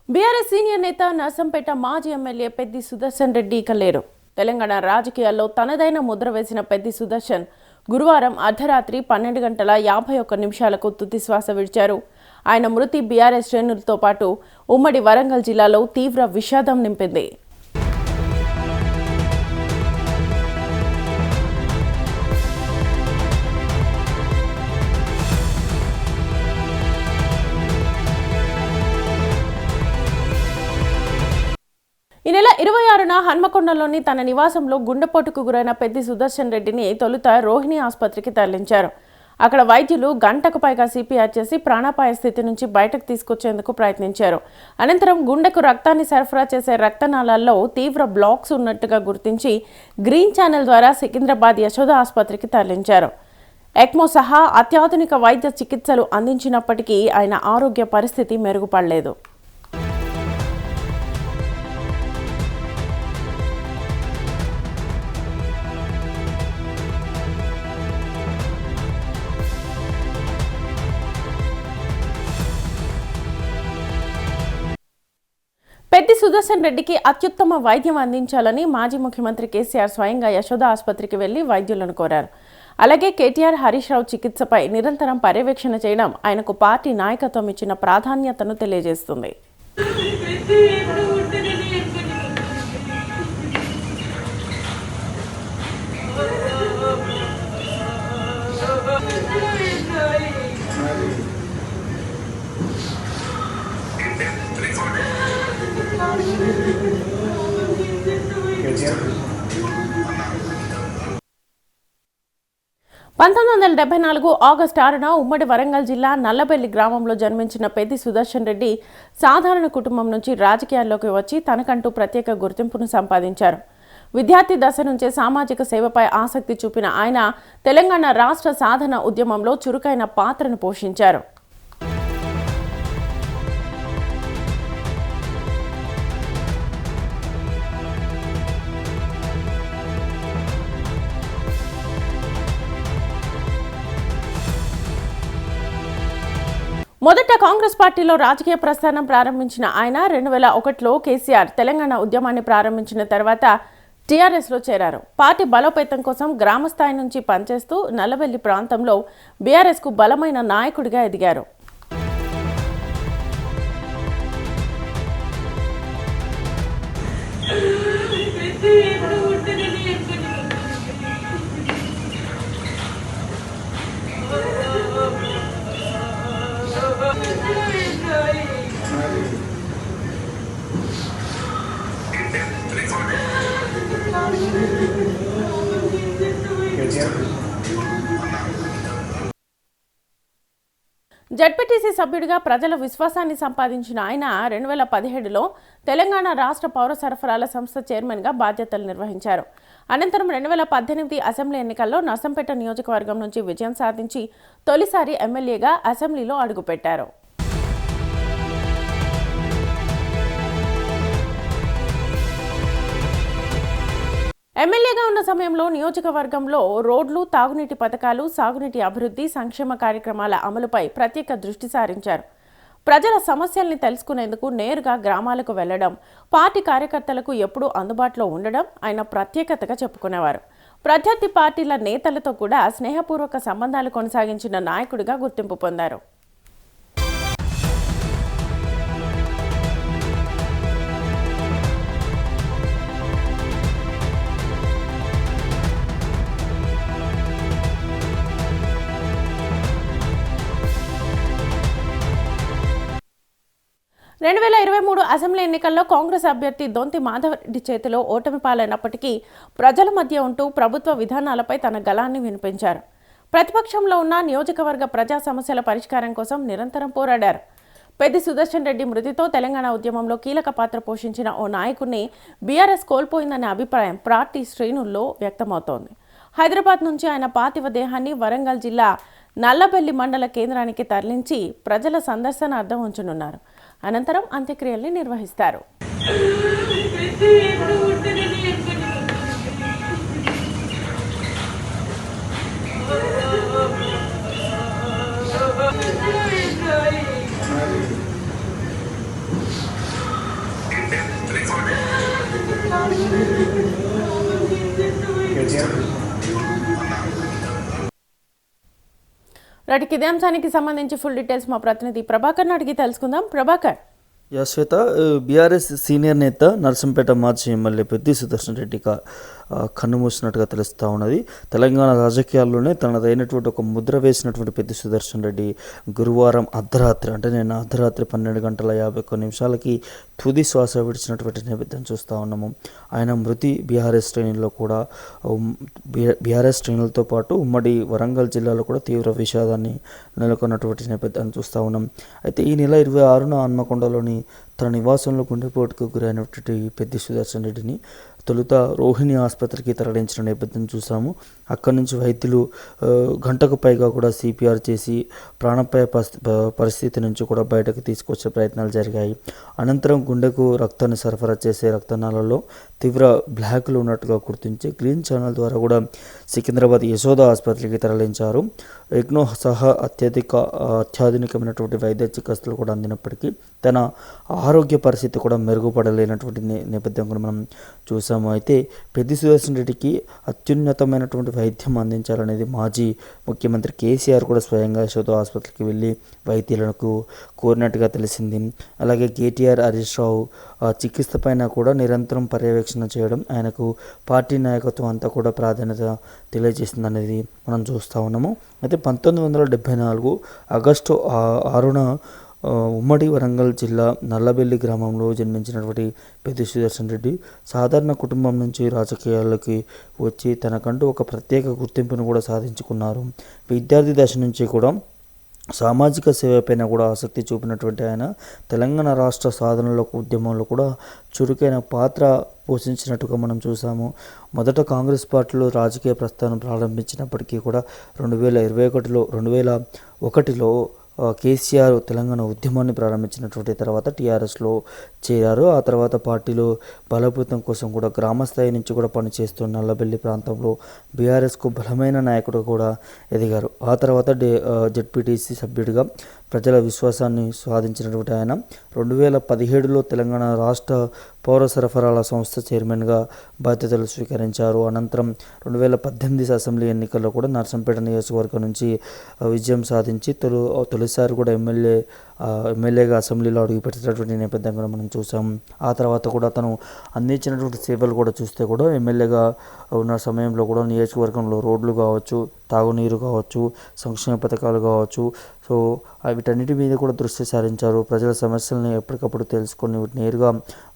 BRS senior నేత నర్సంపేట మాజీ MLA Peddi Sudarshan Reddy ఇక లేరు. తెలంగాణ రాజకీయాల్లో తనదైన ముద్ర వేసిన పెద్ది సుదర్శన్ గురువారం అర్ధరాత్రి 12 గంటల 51 నిమిషాలకు తుదిశ్వాస విడిచారు. ఆయన మృతి బీఆర్ఎస్ శ్రేణులతో పాటు ఉమ్మడి వరంగల్ జిల్లాలో తీవ్ర విషాదం నింపింది. ఈ నెల 26న హన్మకొండలోని తన నివాసంలో గుండెపోటుకు గురైన పెద్ది సుదర్శన్ రెడ్డిని తొలుత రోహిణి ఆసుపత్రికి తరలించారు. అక్కడ వైద్యులు గంటకు పైగా సిపిఆర్ చేసి ప్రాణాపాయ స్థితి నుంచి బయటకు తీసుకొచ్చేందుకు ప్రయత్నించారు. అనంతరం గుండెకు రక్తాన్ని సరఫరా చేసే రక్తనాళాల్లో తీవ్ర బ్లాక్స్ ఉన్నట్టుగా గుర్తించి గ్రీన్ ఛానల్ ద్వారా సికింద్రాబాద్ యశోద ఆసుపత్రికి తరలించారు. ఎక్మో సహా అత్యాధునిక వైద్య చికిత్సలు అందించినప్పటికీ ఆయన ఆరోగ్య పరిస్థితి మెరుగుపడలేదు. పెద్ది సుదర్శన్ రెడ్డికి అత్యుత్తమ వైద్యం అందించాలని మాజీ ముఖ్యమంత్రి కేసీఆర్ స్వయంగా యశోద ఆసుపత్రికి వెళ్లి వైద్యులను కోరారు. అలాగే కేటీఆర్, హరీష్ రావు చికిత్సపై నిరంతరం పర్యవేక్షణ చేయడం ఆయనకు పార్టీ నాయకత్వం ఇచ్చిన ప్రాధాన్యతను తెలియజేస్తుంది. ఆగస్టు 6న ఉమ్మడి వరంగల్ జిల్లా నల్లబెల్లి గ్రామంలో జన్మించిన పెద్ది సుదర్శన్ రెడ్డి సాధారణ కుటుంబం నుంచి రాజకీయాల్లోకి వచ్చి తనకంటూ ప్రత్యేక గుర్తింపును సంపాదించారు. విద్యార్థి దశ నుంచే సామాజిక సేవపై ఆసక్తి చూపిన ఆయన తెలంగాణ రాష్ట్ర సాధన ఉద్యమంలో చురుకైన పాత్రను పోషించారు. మొదట కాంగ్రెస్ పార్టీలో రాజకీయ ప్రస్థానం ప్రారంభించిన ఆయన 2001లో కేసీఆర్ తెలంగాణ ఉద్యమాన్ని ప్రారంభించిన తర్వాత టీఆర్ఎస్లో చేరారు. పార్టీ బలోపేతం కోసం గ్రామ స్థాయి నుంచి పనిచేస్తూ నల్లబెల్లి ప్రాంతంలో బీఆర్ఎస్కు బలమైన నాయకుడిగా ఎదిగారు. జడ్పీటీసీ సభ్యుడిగా ప్రజల విశ్వాసాన్ని సంపాదించిన ఆయన 2017లో తెలంగాణ రాష్ట్ర పౌర సరఫరాల సంస్థ చైర్మన్గా బాధ్యతలు నిర్వహించారు. అనంతరం 2018 అసెంబ్లీ ఎన్నికల్లో నర్సంపేట నియోజకవర్గం నుంచి విజయం సాధించి తొలిసారి ఎమ్మెల్యేగా అసెంబ్లీలో అడుగుపెట్టారు. ఎమ్మెల్యేగా ఉన్న సమయంలో నియోజకవర్గంలో రోడ్లు, తాగునీటి పథకాలు, సాగునీటి అభివృద్ధి, సంక్షేమ కార్యక్రమాల అమలుపై ప్రత్యేక దృష్టి సారించారు. ప్రజల సమస్యల్ని తెలుసుకునేందుకు నేరుగా గ్రామాలకు వెళ్లడం, పార్టీ కార్యకర్తలకు ఎప్పుడూ అందుబాటులో ఉండడం ఆయన ప్రత్యేకతగా చెప్పుకునేవారు. ప్రత్యర్థి పార్టీల నేతలతో కూడా స్నేహపూర్వక సంబంధాలు కొనసాగించిన నాయకుడిగా గుర్తింపు పొందారు. 2023 అసెంబ్లీ ఎన్నికల్లో కాంగ్రెస్ అభ్యర్థి దొంతి మాధవరెడ్డి చేతిలో ఓటమి పాలైనప్పటికీ ప్రజల మధ్య ఉంటూ ప్రభుత్వ విధానాలపై తన గళాన్ని వినిపించారు. ప్రతిపక్షంలో ఉన్న నియోజకవర్గ ప్రజా సమస్యల పరిష్కారం కోసం నిరంతరం పోరాడారు. పెద్ది సుదర్శన్ రెడ్డి మృతితో తెలంగాణ ఉద్యమంలో కీలక పాత్ర పోషించిన ఓ నాయకుడిని బీఆర్ఎస్ కోల్పోయిందనే అభిప్రాయం పార్టీ శ్రేణుల్లో వ్యక్తమవుతోంది. హైదరాబాద్ నుంచి ఆయన పార్థివ దేహాన్ని వరంగల్ జిల్లా నల్లబెల్లి మండల కేంద్రానికి తరలించి ప్రజల సందర్శనార్థం ఉంచనున్నారు. అనంతరం అంత్యక్రియల్ని నిర్వహిస్తారు. రైట్, ఇదే అంశానికి సంబంధించి ఫుల్ డీటెయిల్స్ మా ప్రతినిధి ప్రభాకర్ని అడిగి తెలుసుకుందాం. ప్రభాకర్. శ్వేత, బీఆర్ఎస్ సీనియర్ నేత నర్సంపేట మాజీ ఎమ్మెల్యే పెద్ది సుదర్శన్ రెడ్డి కన్నుమూసినట్టుగా తెలుస్తూ ఉన్నది. తెలంగాణ రాజకీయాల్లోనే తనదైనటువంటి ఒక ముద్ర వేసినటువంటి పెద్ది సుదర్శన్ రెడ్డి గురువారం అర్ధరాత్రి, అంటే నేను అర్ధరాత్రి 12:51 తుది శ్వాస విడిచినటువంటి నేపథ్యం చూస్తూ ఉన్నాము. ఆయన మృతి బీఆర్ఎస్ శ్రేణుల్లో కూడా బీఆర్ఎస్ శ్రేణులతో పాటు ఉమ్మడి వరంగల్ జిల్లాలో కూడా తీవ్ర విషాదాన్ని నెలకొన్నటువంటి నేపథ్యాన్ని చూస్తూ ఉన్నాం. అయితే ఈ నెల 26న హన్మకొండలోని తన నివాసంలో గుండెపోటుకు గురైనటువంటి పెద్ది సుదర్శన్ రెడ్డిని తొలుత రోహిణి ఆసుపత్రికి తరలించిన నేపథ్యం చూసాము. అక్కడి నుంచి వైద్యులు గంటకు పైగా కూడా సిపిఆర్ చేసి ప్రాణాపాయ పరిస్థితి నుంచి కూడా బయటకు తీసుకొచ్చే ప్రయత్నాలు జరిగాయి. అనంతరం గుండెకు రక్తాన్ని సరఫరా చేసే రక్తనాళాల్లో తీవ్ర బ్లాక్లు ఉన్నట్టుగా గుర్తించి గ్రీన్ ఛానల్ ద్వారా కూడా సికింద్రాబాద్ యశోద ఆసుపత్రికి తరలించారు. ఎగ్నో సహా అత్యాధునికమైనటువంటి వైద్య చికిత్సలు కూడా అందినప్పటికీ తన ఆరోగ్య పరిస్థితి కూడా మెరుగుపడలేనటువంటి నేపథ్యం కూడా మనం చూసాము. అయితే పెద్ది సుదర్శన్ రెడ్డికి అత్యున్నతమైనటువంటి వైద్యం అందించాలనేది మాజీ ముఖ్యమంత్రి కేసీఆర్ కూడా స్వయంగా యశోద ఆసుపత్రికి వెళ్ళి వైద్యులకు కోరినట్టుగా తెలిసింది. అలాగే కేటీఆర్, హరీష్ రావు చికిత్స పైన కూడా నిరంతరం పర్యవేక్షణ చేయడం, ఆయనకు పార్టీ నాయకత్వం అంతా కూడా ప్రాధాన్యత తెలియజేస్తుంది అనేది మనం చూస్తూ ఉన్నాము. అయితే 1974 ఆగస్టు 6న ఉమ్మడి వరంగల్ జిల్లా నల్లబెల్లి గ్రామంలో జన్మించినటువంటి పెద్ది సుదర్శన్ రెడ్డి సాధారణ కుటుంబం నుంచి రాజకీయాల్లోకి వచ్చి తనకంటూ ఒక ప్రత్యేక గుర్తింపును కూడా సాధించుకున్నారు. విద్యార్థి దశ నుంచి కూడా సామాజిక సేవపైన కూడా ఆసక్తి చూపినటువంటి ఆయన తెలంగాణ రాష్ట్ర సాధనలో ఉద్యమంలో కూడా చురుకైన పాత్ర పోషించినట్టుగా మనం చూసాము. మొదట కాంగ్రెస్ పార్టీలో రాజకీయ ప్రస్థానం ప్రారంభించినప్పటికీ కూడా 2001లో కేసీఆర్ తెలంగాణ ఉద్యమాన్ని ప్రారంభించినటువంటి తర్వాత టీఆర్ఎస్లో చేరారు. ఆ తర్వాత పార్టీలో బలోపేతం కోసం కూడా గ్రామ స్థాయి నుంచి కూడా పనిచేస్తున్న నల్లబెల్లి ప్రాంతంలో బీఆర్ఎస్కు బలమైన నాయకుడు కూడా ఎదిగారు. ఆ తర్వాత జెడ్పీటీసీ సభ్యుడిగా ప్రజల విశ్వాసాన్ని సాధించినటువంటి ఆయన 2017లో తెలంగాణ రాష్ట్ర పౌర సరఫరాల సంస్థ చైర్మన్గా బాధ్యతలు స్వీకరించారు. అనంతరం 2018 అసెంబ్లీ ఎన్నికల్లో కూడా నర్సంపేట నియోజకవర్గం నుంచి విజయం సాధించి తొలిసారి కూడా ఎమ్మెల్యేగా అసెంబ్లీలో అడుగుపెట్టినటువంటి నేపథ్యం కూడా మనం చూసాం. ఆ తర్వాత కూడా తను అందించినటువంటి సేవలు కూడా చూస్తే కూడా ఎమ్మెల్యేగా ఉన్న సమయంలో కూడా నియోజకవర్గంలో రోడ్లు కావచ్చు, తాగునీరు కావచ్చు, సంక్షేమ పథకాలు కావచ్చు, సో వీటన్నిటి మీద కూడా దృష్టి సారించారు. ప్రజల సమస్యలను ఎప్పటికప్పుడు తెలుసుకొని నేరుగా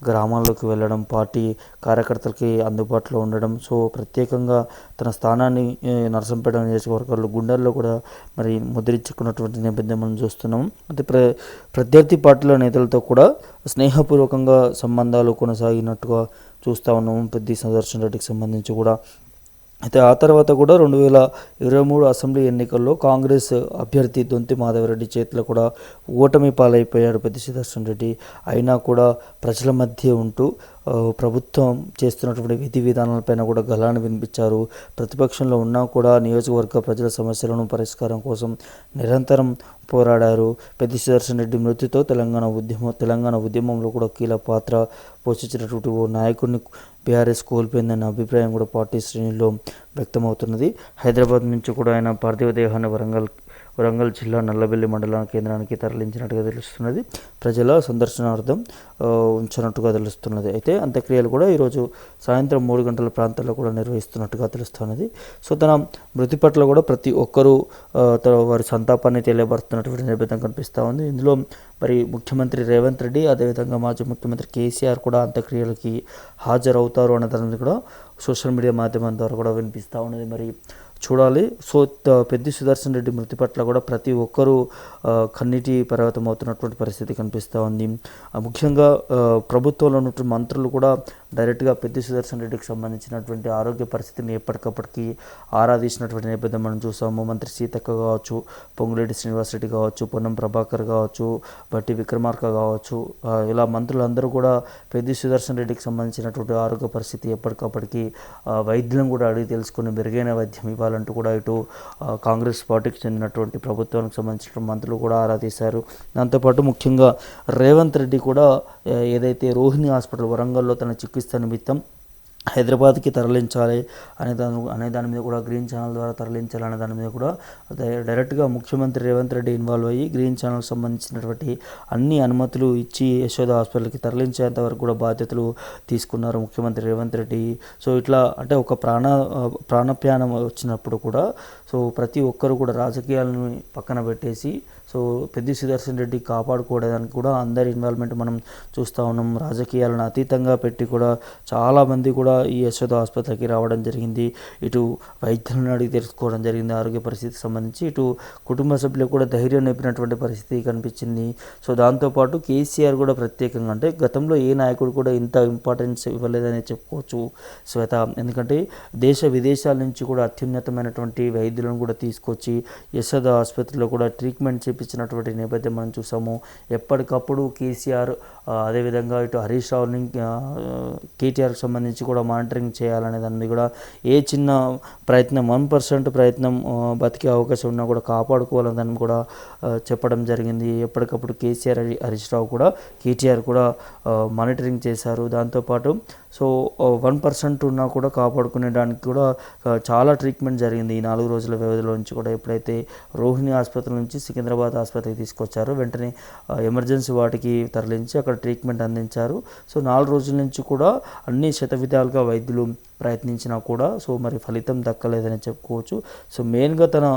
గ్రామాల్లోకి వెళ్ళడం, పార్టీ కార్యకర్తలకి అందుబాటులో ఉండడం, సో ప్రత్యేకంగా తన స్థానాన్ని నర్సంపేట నియోజకవర్గాల్లో గుండెల్లో కూడా మరి ముద్రించుకున్నటువంటి నేపథ్యం మనం చూస్తున్నాం. అయితే ప్రత్యర్థి పార్టీల నేతలతో కూడా స్నేహపూర్వకంగా సంబంధాలు కొనసాగినట్టుగా చూస్తూ ఉన్నాము పెద్ది సుదర్శన్ రెడ్డికి సంబంధించి కూడా. అయితే ఆ తర్వాత కూడా 2023 అసెంబ్లీ ఎన్నికల్లో కాంగ్రెస్ అభ్యర్థి దొంతి మాధవరెడ్డి చేతిలో కూడా ఓటమి పాలైపోయాడు పెద్ది సుదర్శన్ రెడ్డి. అయినా కూడా ప్రజల మధ్య ఉంటూ ప్రభుత్వం చేస్తున్నటువంటి విధి విధానాలపైన కూడా గళాన్ని వినిపించారు. ప్రతిపక్షంలో ఉన్నా కూడా నియోజకవర్గ ప్రజల సమస్యలను పరిష్కారం కోసం నిరంతరం పోరాడారు. పెద్ది సుదర్శన్ రెడ్డి మృతితో తెలంగాణ ఉద్యమంలో కూడా కీలక పాత్ర పోషించినటువంటి ఓ నాయకుడిని బీఆర్ఎస్ కోల్పోయిందన్న అభిప్రాయం కూడా పార్టీ శ్రేణుల్లో వ్యక్తమవుతున్నది. హైదరాబాద్ నుంచి కూడా ఆయన పార్థివ దేహాన్ని వరంగల్ జిల్లా నల్లబెల్లి మండల కేంద్రానికి తరలించినట్టుగా తెలుస్తున్నది. ప్రజల సందర్శనార్థం ఉంచినట్టుగా తెలుస్తున్నది. అయితే అంత్యక్రియలు కూడా ఈరోజు సాయంత్రం 3 గంటల ప్రాంతాల్లో కూడా నిర్వహిస్తున్నట్టుగా తెలుస్తున్నది. సో తన మృతి పట్ల కూడా ప్రతి ఒక్కరూ వారి సంతాపాన్ని తెలియబరుస్తున్నటువంటి నేపథ్యం కనిపిస్తూ ఉంది. ఇందులో మరి ముఖ్యమంత్రి రేవంత్ రెడ్డి, అదేవిధంగా మాజీ ముఖ్యమంత్రి కేసీఆర్ కూడా అంత్యక్రియలకి హాజరవుతారు అన్నదాన్ని కూడా సోషల్ మీడియా మాధ్యమం ద్వారా కూడా వినిపిస్తూ ఉన్నది. మరి చూడాలి. సో పెద్ది సుదర్శన్ రెడ్డి మృతి పట్ల కూడా ప్రతి ఒక్కరూ కన్నీటి పర్వతం అవుతున్నటువంటి పరిస్థితి కనిపిస్తూ ఉంది. ముఖ్యంగా ప్రభుత్వంలో ఉన్నటువంటి మంత్రులు కూడా డైరెక్ట్గా పెద్ది సుదర్శన్ రెడ్డికి సంబంధించినటువంటి ఆరోగ్య పరిస్థితిని ఎప్పటికప్పటికి ఆరాధించినటువంటి నేపథ్యం మనం చూసాము. మంత్రి సీతక్క కావచ్చు, పొంగులేటి శ్రీనివాసరెడ్డి కావచ్చు, పొన్నం ప్రభాకర్ కావచ్చు, బట్టి విక్రమార్క కావచ్చు, ఇలా మంత్రులందరూ కూడా పెద్ది సుదర్శన్ రెడ్డికి సంబంధించినటువంటి ఆరోగ్య పరిస్థితి ఎప్పటికప్పటికి వైద్యులను కూడా అడిగి తెలుసుకుని మెరుగైన వైద్యం ఇవ్వాలంటూ కూడా ఇటు కాంగ్రెస్ పార్టీకి చెందినటువంటి ప్రభుత్వానికి సంబంధించిన మంత్రులు కూడా ఆరాధిస్తారు. దాంతోపాటు ముఖ్యంగా రేవంత్ రెడ్డి కూడా ఏదైతే రోహిణి హాస్పిటల్ వరంగల్లో తన చికిత్స నిమిత్తం హైదరాబాద్కి తరలించాలి అనే దాని మీద కూడా గ్రీన్ ఛానల్ ద్వారా తరలించాలనే దాని మీద కూడా డైరెక్ట్గా ముఖ్యమంత్రి రేవంత్ రెడ్డి ఇన్వాల్వ్ అయ్యి గ్రీన్ ఛానల్ సంబంధించినటువంటి అన్ని అనుమతులు ఇచ్చి యశోద హాస్పిటల్కి తరలించేంత వరకు కూడా బాధ్యతలు తీసుకున్నారు ముఖ్యమంత్రి రేవంత్ రెడ్డి. సో ఇట్లా అంటే ఒక ప్రాణప్యానం వచ్చినప్పుడు కూడా సో ప్రతి ఒక్కరు కూడా రాజకీయాలను పక్కన పెట్టేసి సో పెద్ది సుదర్శన్ రెడ్డి కాపాడుకోవడానికి కూడా అందరి ఇన్వాల్వ్మెంట్ మనం చూస్తూ ఉన్నాం. రాజకీయాలను అతీతంగా పెట్టి కూడా చాలామంది కూడా ఈ యశోద ఆసుపత్రికి రావడం జరిగింది. ఇటు వైద్యులను అడిగి తెలుసుకోవడం జరిగింది ఆరోగ్య పరిస్థితికి సంబంధించి, ఇటు కుటుంబ సభ్యులకు కూడా ధైర్యం నింపినటువంటి పరిస్థితి కనిపించింది. సో దాంతోపాటు కేసీఆర్ కూడా ప్రత్యేకంగా అంటే గతంలో ఏ నాయకుడు కూడా ఇంత ఇంపార్టెన్స్ ఇవ్వలేదని చెప్పుకోవచ్చు శ్వేత. ఎందుకంటే దేశ విదేశాల నుంచి కూడా అత్యున్నతమైనటువంటి వైద్యులను కూడా తీసుకొచ్చి యశోద ఆసుపత్రిలో కూడా ట్రీట్మెంట్ చేపించినటువంటి నేపథ్యం మనం చూసాము. ఎప్పటికప్పుడు కేసీఆర్ అదేవిధంగా ఇటు హరీష్ రావుని కేటీఆర్కి సంబంధించి కూడా మానిటరింగ్ చేయాలనే దాని మీద కూడా ఏ చిన్న ప్రయత్నం 1% ప్రయత్నం బతికే అవకాశం ఉన్నా కూడా కాపాడుకోవాలని దాన్ని కూడా చెప్పడం జరిగింది. ఎప్పటికప్పుడు కేసీఆర్ హరీష్ రావు కూడా కేటీఆర్ కూడా మానిటరింగ్ చేశారు. దాంతోపాటు సో 1% ఉన్నా కూడా కాపాడుకునేడానికి కూడా చాలా ట్రీట్మెంట్ జరిగింది ఈ 4 రోజుల వ్యవధిలో నుంచి కూడా. ఎప్పుడైతే రోహిణి ఆసుపత్రి నుంచి సికింద్రాబాద్ ఆసుపత్రికి తీసుకొచ్చారో వెంటనే ఎమర్జెన్సీ వాటికి తరలించి అక్కడ ట్రీట్మెంట్ అందించారు. సో 4 రోజుల నుంచి కూడా అన్ని శతవిధాలుగా వైద్యులు ప్రయత్నించినా కూడా సో మరి ఫలితం దక్కలేదని చెప్పుకోవచ్చు. సో మెయిన్గా తన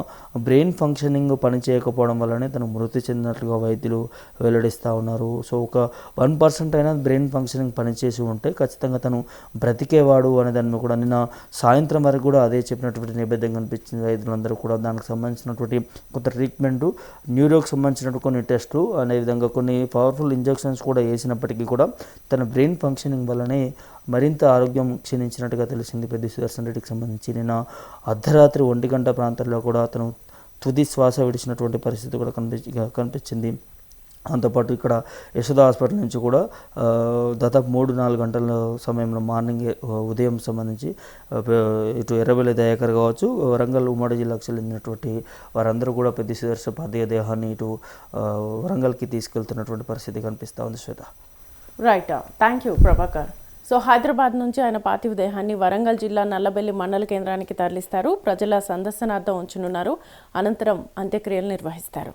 బ్రెయిన్ ఫంక్షనింగ్ పని చేయకపోవడం వల్లనే తను మృతి చెందినట్లుగా వైద్యులు వెల్లడిస్తూ ఉన్నారు. సో ఒక 1% అయినా బ్రెయిన్ ఫంక్షనింగ్ పనిచేసి ఉంటే ఖచ్చితంగా తను బ్రతికేవాడు అనే దాన్ని కూడా నిన్న సాయంత్రం వరకు కూడా అదే చెప్పినటువంటి నేపథ్యం కనిపించింది. వైద్యులందరూ కూడా దానికి సంబంధించినటువంటి కొంత ట్రీట్మెంటు, న్యూరోకి సంబంధించినటువంటి కొన్ని టెస్టులు అదేవిధంగా కొన్ని పవర్ఫుల్ ఇంజెక్షన్స్ కూడా వేసినప్పటికీ కూడా తన బ్రెయిన్ ఫంక్షనింగ్ వల్లనే మరింత ఆరోగ్యం క్షీణించినట్టుగా తెలిసింది పెద్ది సుదర్శన్ రెడ్డికి సంబంధించి. నిన్న అర్ధరాత్రి 1 గంట ప్రాంతంలో కూడా అతను తుది శ్వాస విడిచినటువంటి పరిస్థితి కూడా కనిపించింది. అంతోపాటు ఇక్కడ యశోద హాస్పిటల్ నుంచి కూడా దాదాపు 3-4 గంటల సమయంలో ఉదయం సంబంధించి ఇటు ఎర్రబెల్లి దయాకర్ కావచ్చు, వరంగల్ ఉమ్మడి జిల్లాకు చెందినటువంటి వారందరూ కూడా పెద్ది సుదర్శన్ పార్థివ దేహాన్ని ఇటు వరంగల్కి తీసుకెళ్తున్నటువంటి పరిస్థితి కనిపిస్తూ ఉంది Shweta. Right, thank you Prabhakar. So Hyderabad నుంచి ఆయన పార్థివ దేహాన్ని వరంగల్ జిల్లా నల్లబెల్లి మండల కేంద్రానికి తరలిస్తారు. ప్రజల సందర్శనార్థం ఉంచనున్నారు. అనంతరం అంత్యక్రియలు నిర్వహిస్తారు.